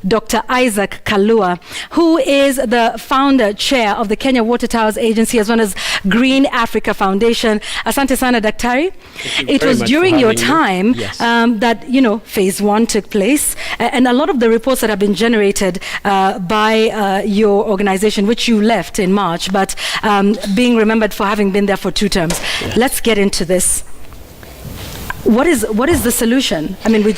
Dr. Isaac Kalua, who is the founder chair of the Kenya Water Towers Agency as well as Green Africa Foundation. Asante sana, Daktari. It was during your time that, phase 1 took place, and a lot of the reports that have been generated by your organization, which you left in March, but being remembered for having been there for 2 terms. Yeah. Let's get into this. What is the solution? I mean, we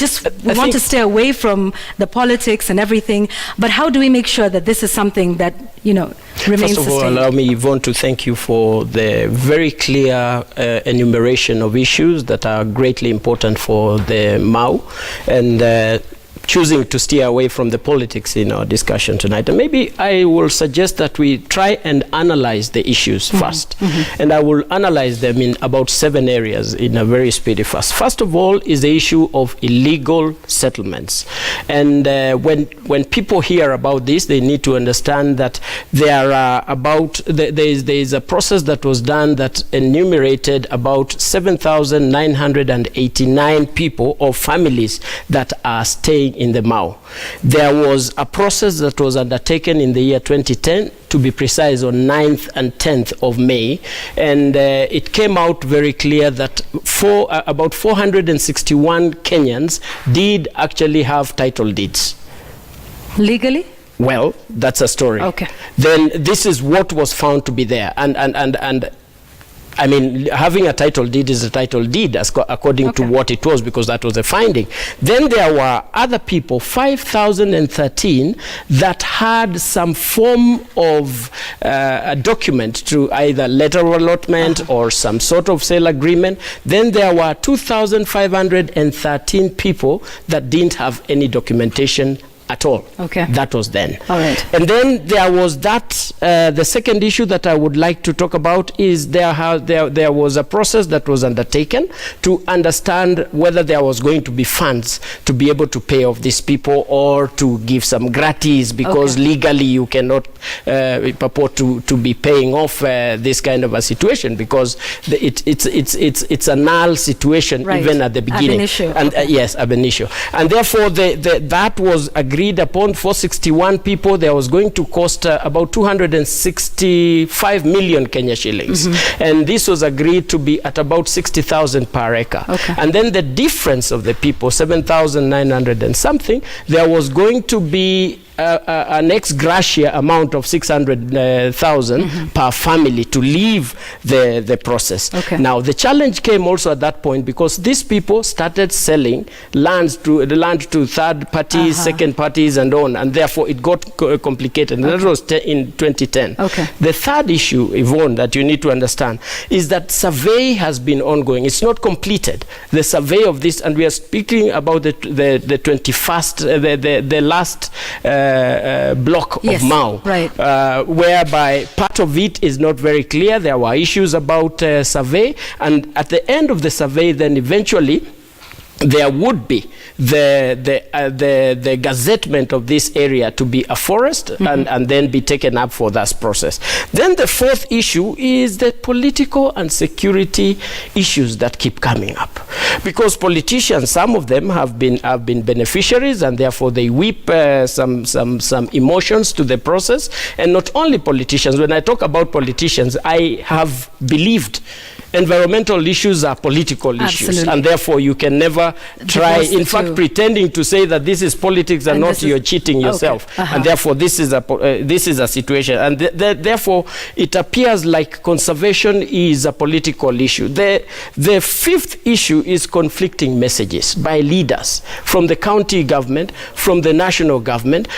want to stay away from the politics and everything, but how do we make sure that this is something that, remains First of all, allow me, Yvonne, to thank you for the very clear enumeration of issues that are greatly important for the MAU, and choosing to steer away from the politics in our discussion tonight. And maybe I will suggest that we try and analyze the issues first. And I will analyze them in about 7 areas in a very speedy fast. First of all is the issue of illegal settlements. And when people hear about this, they need to understand that there are there is a process that was done that enumerated about 7,989 people or families that are staying in the MAU. There was a process that was undertaken in the year 2010, to be precise, on 9th and 10th of May, and it came out very clear that about 461 Kenyans did actually have title deeds. Legally? Well, that's a story. Okay. Then this is what was found to be there, and I mean, having a title deed is a title deed according to what it was, because that was a finding. Then there were other people, 5,013, that had some form of a document to either letter of allotment or some sort of sale agreement. Then there were 2,513 people that didn't have any documentation at all. Okay. That was then. All right. And then there was that, the second issue that I would like to talk about is there was a process that was undertaken to understand whether there was going to be funds to be able to pay off these people or to give some gratis, because legally you cannot purport to be paying off this kind of a situation, because it's a null situation even at the beginning. Ab initio. And yes, ab initio. And therefore that was agreed upon. 461 people, there was going to cost about 265 million Kenya shillings. And this was agreed to be at about 60,000 per acre. And then the difference of the people, 7,900 and something, there was going to be an ex gratia amount of 600,000 per family to leave the process. Now, the challenge came also at that point, because these people started selling land to third parties, second parties, and on, and therefore it got complicated. And that was in 2010. The third issue, Yvonne, that you need to understand is that survey has been ongoing. It's not completed. The survey of this, and we are speaking about the 21st, the last block of MAU, whereby part of it is not very clear. There were issues about survey, and at the end of the survey, then eventually there would be the gazettement of this area to be a forest, and then be taken up for that process. Then the fourth issue is the political and security issues that keep coming up, because politicians, some of them have been beneficiaries, and therefore they whip some emotions to the process. And not only politicians. When I talk about politicians, I have believed environmental issues are political issues, and therefore you can never try, in fact, pretending to say that this is politics and not you're cheating yourself. And therefore this is a situation, and therefore it appears like conservation is a political issue. The fifth issue is conflicting messages by leaders from the county government, from the national government.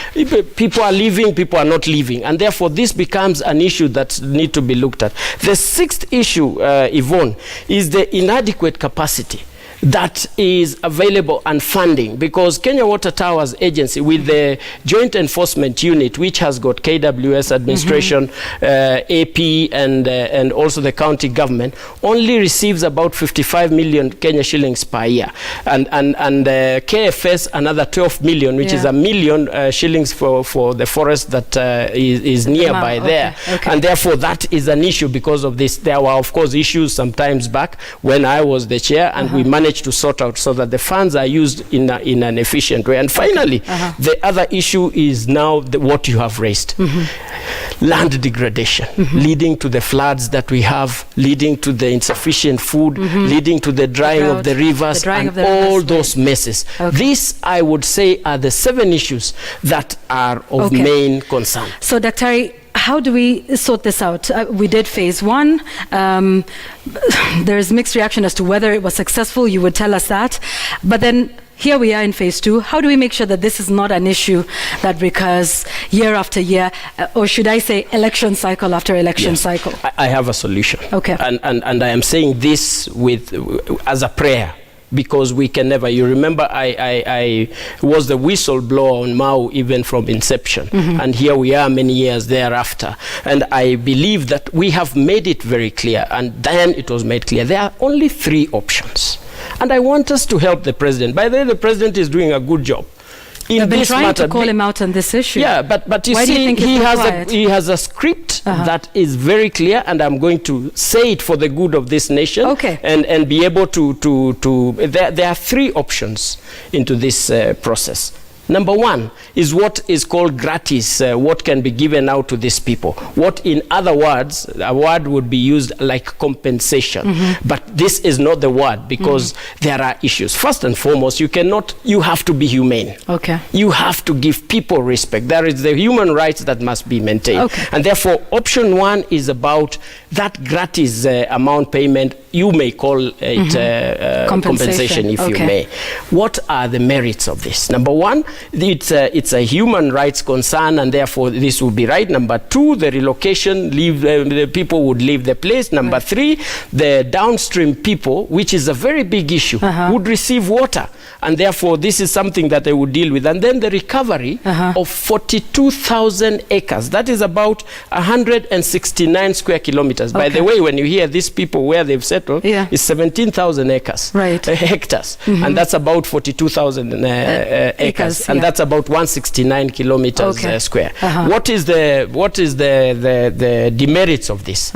People are leaving, people are not leaving, and therefore this becomes an issue that needs to be looked at. The sixth issue, Yvonne, is the inadequate capacity that is available and funding, because Kenya Water Towers Agency, with the Joint Enforcement Unit, which has got KWS administration, AP, and also the county government, only receives about 55 million Kenya shillings per year, and KFS another 12 million, which is a million shillings for the forest that is nearby there. And therefore that is an issue because of this. There were, of course, issues some times back when I was the chair, and we managed manage to sort out so that the funds are used in an efficient way. And finally, the other issue is now what you have raised. Land degradation, leading to the floods that we have, leading to the insufficient food, leading to the drying of the rivers, and all those messes. These, I would say, are the 7 issues that are of main concern. So, Dr. How do we sort this out? We did phase 1. There's mixed reaction as to whether it was successful. You would tell us that. But then here we are in phase 2. How do we make sure that this is not an issue that recurs year after year, or should I say election cycle after election cycle? I have a solution. Okay. And I am saying this as a prayer, because we can never, you remember I was the whistleblower on Mau even from inception, and here we are many years thereafter, and I believe that we have made it very clear, and then it was made clear there are only 3 options, and I want us to help the president. By the way, the president is doing a good job. I've been trying to call him out on this issue. Yeah, but you see, he has a script that is very clear, and I'm going to say it for the good of this nation. Okay. And be able to there are 3 options into this process. Number 1 is what is called gratis, what can be given out to these people. What, in other words, a word would be used like compensation. But this is not the word, because there are issues. First and foremost, you have to be humane. Okay. You have to give people respect. There is the human rights that must be maintained. Okay. And therefore, option 1 is about that gratis amount payment. You may call it compensation, if you may. What are the merits of this? Number 1, it's a human rights concern, and therefore this would be right. Number 2, the relocation, the people would leave the place. Number 3, the downstream people, which is a very big issue, would receive water, and therefore this is something that they would deal with. And then the recovery of 42,000 acres. That is about 169 square kilometers. By the way, when you hear these people where they've settled, it's 17,000 acres, hectares, and that's about 42,000 acres, and that's about 169 kilometers square. What is the demerits of this?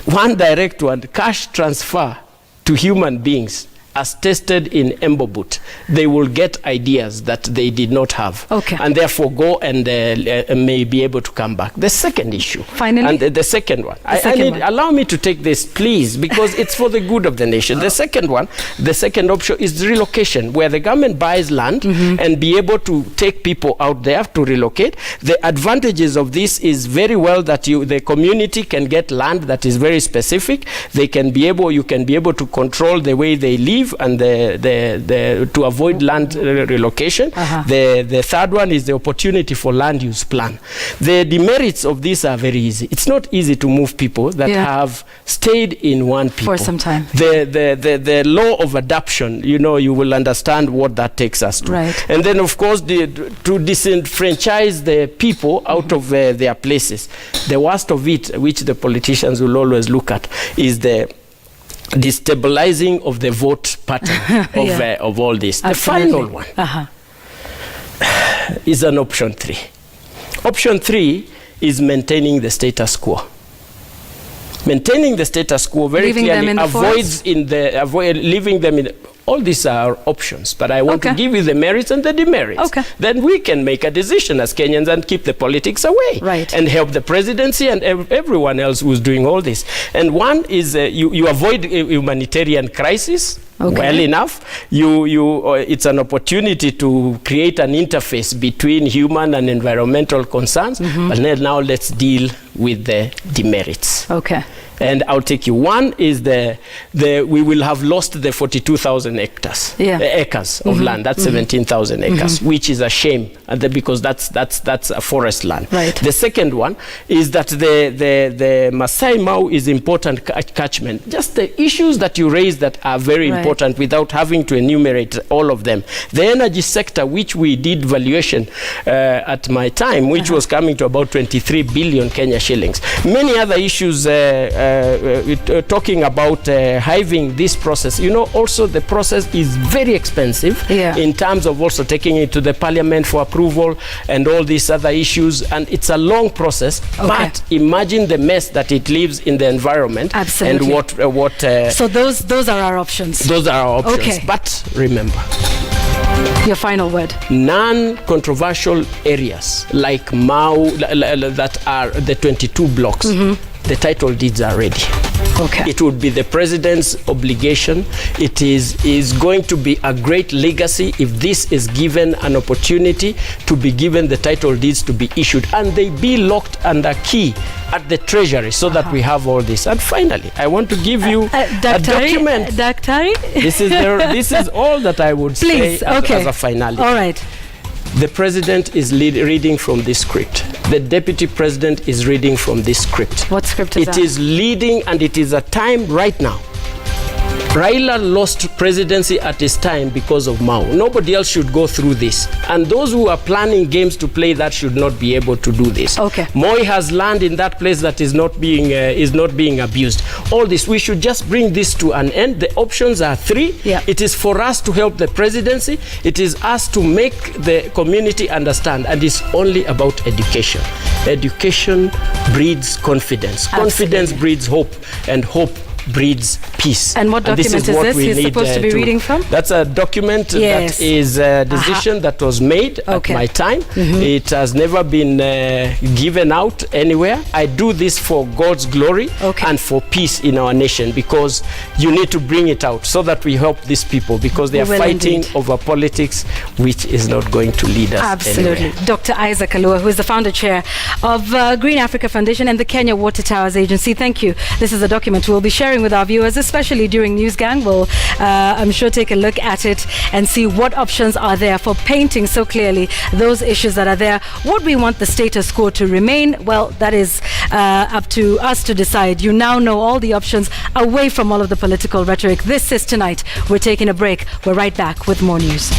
One direct one, cash transfer to human beings. As tested in Embobut, they will get ideas that they did not have, and therefore go and may be able to come back. The second issue, finally, and the second one, allow me to take this, please, because it's for the good of the nation. The second one, the second option is relocation, where the government buys land and be able to take people out there to relocate. The advantages of this is very well that the community can get land that is very specific. You can be able to control the way they live, and to avoid land relocation. The third one is the opportunity for land use plan. The demerits of this are very easy. It's not easy to move people that have stayed in one people for some time. The law of adoption, you will understand what that takes us to. And then, of course, to disenfranchise the people out of their places. The worst of it, which the politicians will always look at, is the destabilizing of the vote pattern of all this. Absolutely. The final one is an option 3. Option 3 is maintaining the status quo. Maintaining the status quo very clearly avoids leaving them in. All these are options, but I want to give you the merits and the demerits. Then we can make a decision as Kenyans and keep the politics away, and help the presidency and everyone else who's doing all this. And one is you avoid a humanitarian crisis. Well enough, it's an opportunity to create an interface between human and environmental concerns. But now let's deal with the demerits. And I'll take you. One is we will have lost the 42,000 acres of land. That's 17,000 acres, which is a shame, because that's a forest land. The second one is that the Masai Mau is important catchment. Just the issues that you raised that are very important without having to enumerate all of them. The energy sector, which we did valuation at my time, which was coming to about 23 billion Kenya shillings. Many other issues talking about hiving this process. Also the process is very expensive in terms of also taking it to the parliament for approval and all these other issues, and it's a long process. But imagine the mess that it leaves in the environment. And what so those are our options. Those are our options. Okay. But remember, your final word. Non-controversial areas like Mau that are the 22 blocks, the title deeds are ready. Okay. It would be the president's obligation. It is going to be a great legacy if this is given an opportunity to be given the title deeds to be issued, and they be locked under key at the treasury so that we have all this. And finally, I want to give you a document. This is all that I would say as a finality. All right. The president is reading from this script. The deputy president is reading from this script. What script is that? It is leading, and it is a time right now. Raila lost presidency at his time because of Mau. Nobody else should go through this. And those who are planning games to play that should not be able to do this. Okay. Moi has land in that place that is not being abused. All this, we should just bring this to an end. The options are three. Yeah. It is for us to help the presidency. It is us to make the community understand. And it's only about education. Education breeds confidence. Absolutely. Confidence breeds hope. And hope breeds peace. And what document is this he's supposed to be reading from? That's a document that is a decision that was made at my time. It has never been given out anywhere. I do this for God's glory and for peace in our nation, because you need to bring it out so that we help these people, because they are fighting over politics which is not going to lead us anywhere. Dr. Isaac Kalua, who is the founder chair of Green Africa Foundation and the Kenya Water Towers Agency. Thank you. This is a document we'll be sharing with our viewers, especially during News Gang. We'll, I'm sure, take a look at it and see what options are there for painting so clearly those issues that are there. Would we want the status quo to remain? Well, that is up to us to decide. You now know all the options away from all of the political rhetoric. This is Tonight. We're taking a break. We're right back with more news.